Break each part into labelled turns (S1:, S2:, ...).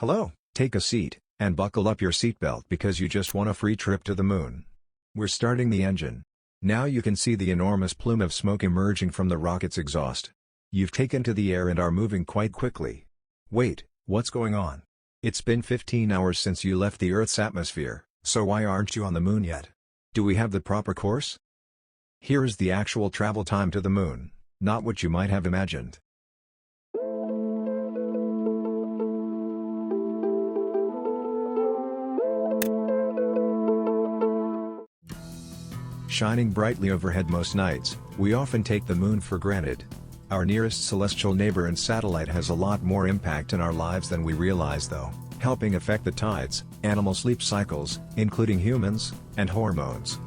S1: Hello, take a seat, and buckle up your seatbelt because you just won a free trip to the moon. We're starting the engine. Now you can see the enormous plume of smoke emerging from the rocket's exhaust. You've taken to the air and are moving quite quickly. Wait, what's going on? It's been 15 hours since you left the Earth's atmosphere, so why aren't you on the moon yet? Do we have the proper course? Here is the actual travel time to the moon, not what you might have imagined. Shining brightly overhead most nights, we often take the moon for granted. Our nearest celestial neighbor and satellite has a lot more impact in our lives than we realize though, helping affect the tides, animal sleep cycles, including humans, and hormones.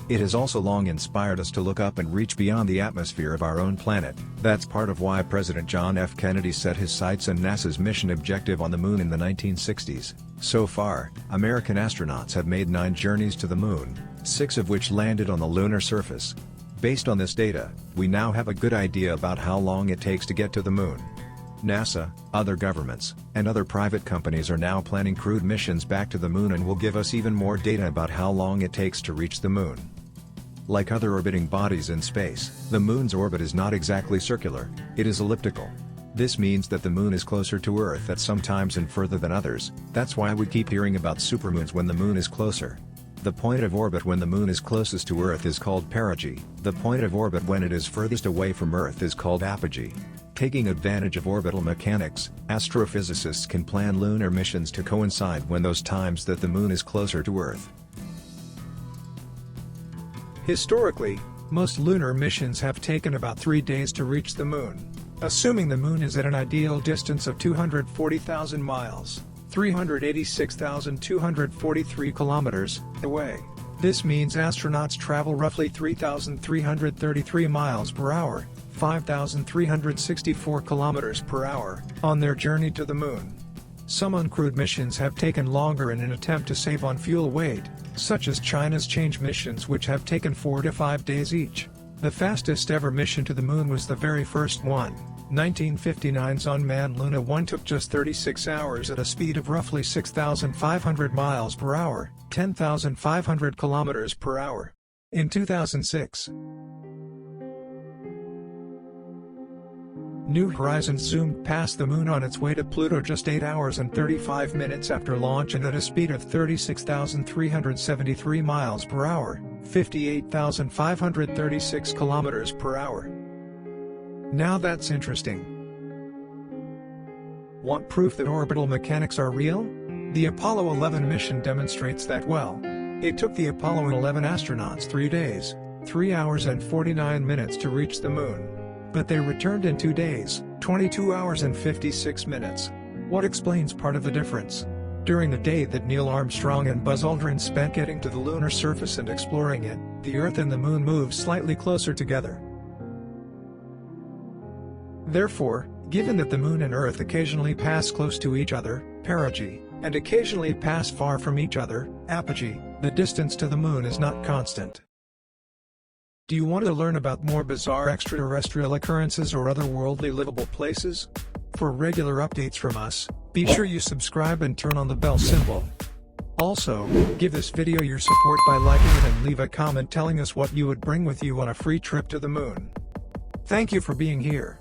S1: It has also long inspired us to look up and reach beyond the atmosphere of our own planet. That's part of why President John F. Kennedy set his sights on NASA's mission objective on the moon in the 1960s. So far, American astronauts have made 9 journeys to the moon, 6 of which landed on the lunar surface. Based on this data, we now have a good idea about how long it takes to get to the moon. NASA, other governments, and other private companies are now planning crewed missions back to the moon and will give us even more data about how long it takes to reach the moon. Like other orbiting bodies in space, the moon's orbit is not exactly circular, it is elliptical. This means that the moon is closer to Earth at some times and further than others. That's why we keep hearing about supermoons when the moon is closer. The point of orbit when the moon is closest to Earth is called perigee. The point of orbit when it is furthest away from Earth is called apogee. Taking advantage of orbital mechanics, astrophysicists can plan lunar missions to coincide when those times that the moon is closer to Earth.
S2: Historically, most lunar missions have taken about 3 days to reach the moon. Assuming the moon is at an ideal distance of 240,000 miles, 386,243 kilometers, away. This means astronauts travel roughly 3,333 miles per hour, 5,364 kilometers per hour, on their journey to the moon. Some uncrewed missions have taken longer in an attempt to save on fuel weight, such as China's Change missions which have taken 4 to 5 days each. The fastest ever mission to the moon was the very first one. 1959's unmanned Luna 1 took just 36 hours at a speed of roughly 6,500 miles per hour, 10,500 kilometers per hour. In 2006, New Horizons zoomed past the moon on its way to Pluto just 8 hours and 35 minutes after launch and at a speed of 36,373 miles per hour, 58,536 kilometers per hour. Now that's interesting. Want proof that orbital mechanics are real? The Apollo 11 mission demonstrates that well. It took the Apollo 11 astronauts 3 days, 3 hours and 49 minutes to reach the moon. But they returned in 2 days, 22 hours and 56 minutes. What explains part of the difference? During the day that Neil Armstrong and Buzz Aldrin spent getting to the lunar surface and exploring it, the Earth and the moon moved slightly closer together. Therefore, given that the moon and Earth occasionally pass close to each other, perigee, and occasionally pass far from each other, apogee, the distance to the moon is not constant. Do you want to learn about more bizarre extraterrestrial occurrences or otherworldly livable places? For regular updates from us, be sure you subscribe and turn on the bell symbol. Also, give this video your support by liking it and leave a comment telling us what you would bring with you on a free trip to the moon. Thank you for being here.